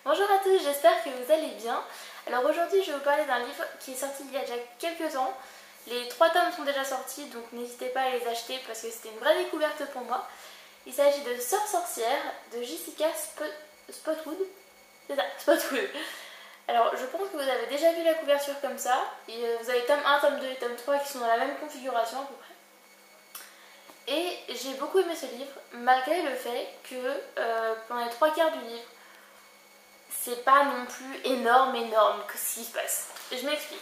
Bonjour à tous, j'espère que vous allez bien. Alors aujourd'hui je vais vous parler d'un livre qui est sorti il y a déjà quelques temps. Les 3 tomes sont déjà sortis, donc n'hésitez pas à les acheter parce que c'était une vraie découverte pour moi. Il s'agit de Sœur sorcière de Jessica Spotwood. C'est ça, Spotwood. Alors je pense que vous avez déjà vu la couverture comme ça. Et vous avez tome 1, tome 2 et tome 3 qui sont dans la même configuration à peu près. Et j'ai beaucoup aimé ce livre, malgré le fait que pendant les 3 quarts du livre, c'est pas non plus énorme que ce qui se passe. Je m'explique.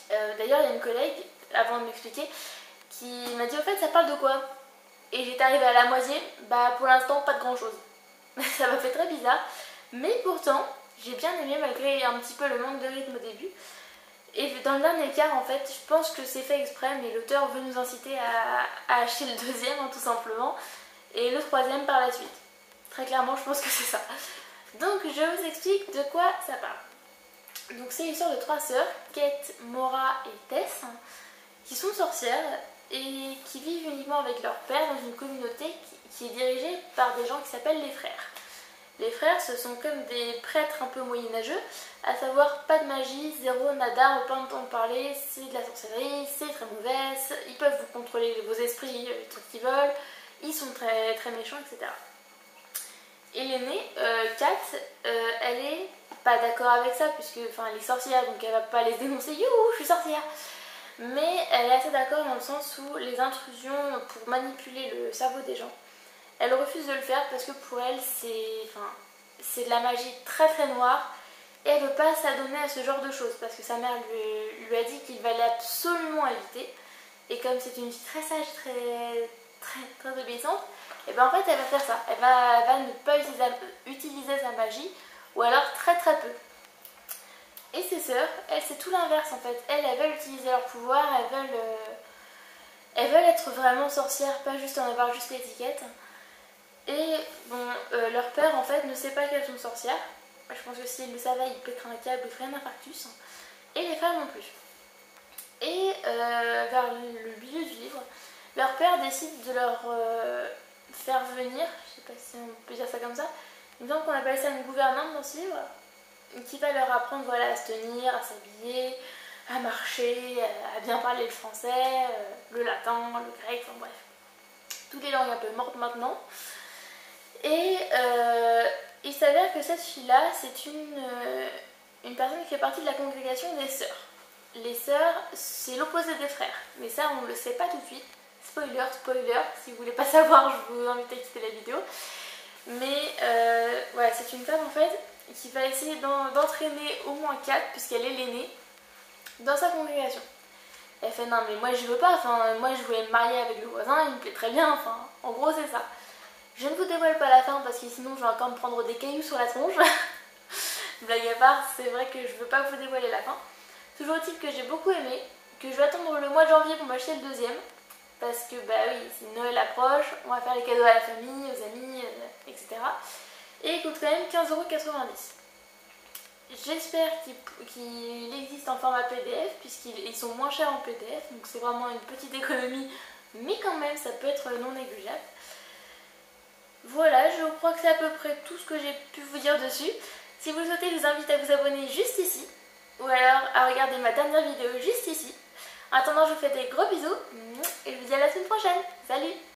D'ailleurs, il y a une collègue, avant de m'expliquer, qui m'a dit au fait ça parle de quoi? Et j'étais arrivée à la moitié, bah pour l'instant pas de grand chose. Ça m'a fait très bizarre, mais pourtant j'ai bien aimé malgré un petit peu le manque de rythme au début. Et dans le dernier quart, en fait, je pense que c'est fait exprès, mais l'auteur veut nous inciter à acheter le deuxième, hein, tout simplement, et le troisième par la suite. Très clairement, je pense que c'est ça. Donc, je vous explique de quoi ça parle. Donc, c'est l'histoire de 3 sœurs, Kate, Maura et Tess, qui sont sorcières et qui vivent uniquement avec leur père dans une communauté qui est dirigée par des gens qui s'appellent les frères. Les frères, ce sont comme des prêtres un peu moyenâgeux, à savoir pas de magie, zéro, nada, on peut entendre parler, c'est de la sorcellerie, c'est très mauvais, ils peuvent vous contrôler vos esprits, les trucs qu'ils veulent, ils sont très, très méchants, etc. Et l'aînée, Kat, elle est pas d'accord avec ça, puisque elle est sorcière, donc elle va pas les dénoncer, youhou, je suis sorcière. Mais elle est assez d'accord dans le sens où les intrusions pour manipuler le cerveau des gens, elle refuse de le faire parce que pour elle, c'est de la magie très très noire. Et elle ne veut pas s'adonner à ce genre de choses parce que sa mère lui a dit qu'il fallait absolument éviter. Et comme c'est une fille très sage, très obéissante, et ben en fait elle va faire ça. Elle va ne pas utiliser sa magie, ou alors très très peu. Et ses sœurs, elles c'est tout l'inverse en fait. Elles veulent utiliser leur pouvoir, elles veulent être vraiment sorcières, pas juste en avoir juste l'étiquette. Et bon, leur père en fait ne sait pas qu'elles sont sorcières. Je pense que s'il le savait, il pèterait un câble ou ferait un infarctus. Et les frères non plus. Et vers le milieu du livre, leur père décide de leur faire venir, je sais pas si on peut dire ça comme ça, il me semble qu'on appelle ça une gouvernante dans ce livre, qui va leur apprendre voilà, à se tenir, à s'habiller, à marcher, à bien parler le français, le latin, le grec, enfin bref. Toutes les langues un peu mortes maintenant. Et il s'avère que cette fille-là, c'est une personne qui fait partie de la congrégation des sœurs. Les sœurs, c'est l'opposé des frères. Mais ça, on ne le sait pas tout de suite. Spoiler, si vous voulez pas savoir, je vous invite à quitter la vidéo. Mais voilà, c'est une femme en fait qui va essayer d'entraîner au moins 4, puisqu'elle est l'aînée, dans sa congrégation. Elle fait non mais moi je veux pas, moi je voulais me marier avec le voisin, il me plaît très bien, en gros c'est ça. Je ne vous dévoile pas la fin parce que sinon je vais encore me prendre des cailloux sur la tronche. Blague à part, c'est vrai que je veux pas vous dévoiler la fin. Toujours est-il que j'ai beaucoup aimé, que je vais attendre le mois de janvier pour m'acheter le deuxième. Parce que bah oui, si Noël approche, on va faire les cadeaux à la famille, aux amis, etc. Et il coûte quand même 15,90 €. J'espère qu'il existe en format PDF, puisqu'ils sont moins chers en PDF, donc c'est vraiment une petite économie, mais quand même ça peut être non négligeable. Voilà, je crois que c'est à peu près tout ce que j'ai pu vous dire dessus. Si vous le souhaitez, je vous invite à vous abonner juste ici, ou alors à regarder ma dernière vidéo juste ici. En attendant, je vous fais des gros bisous, et je vous dis à la semaine prochaine. Salut!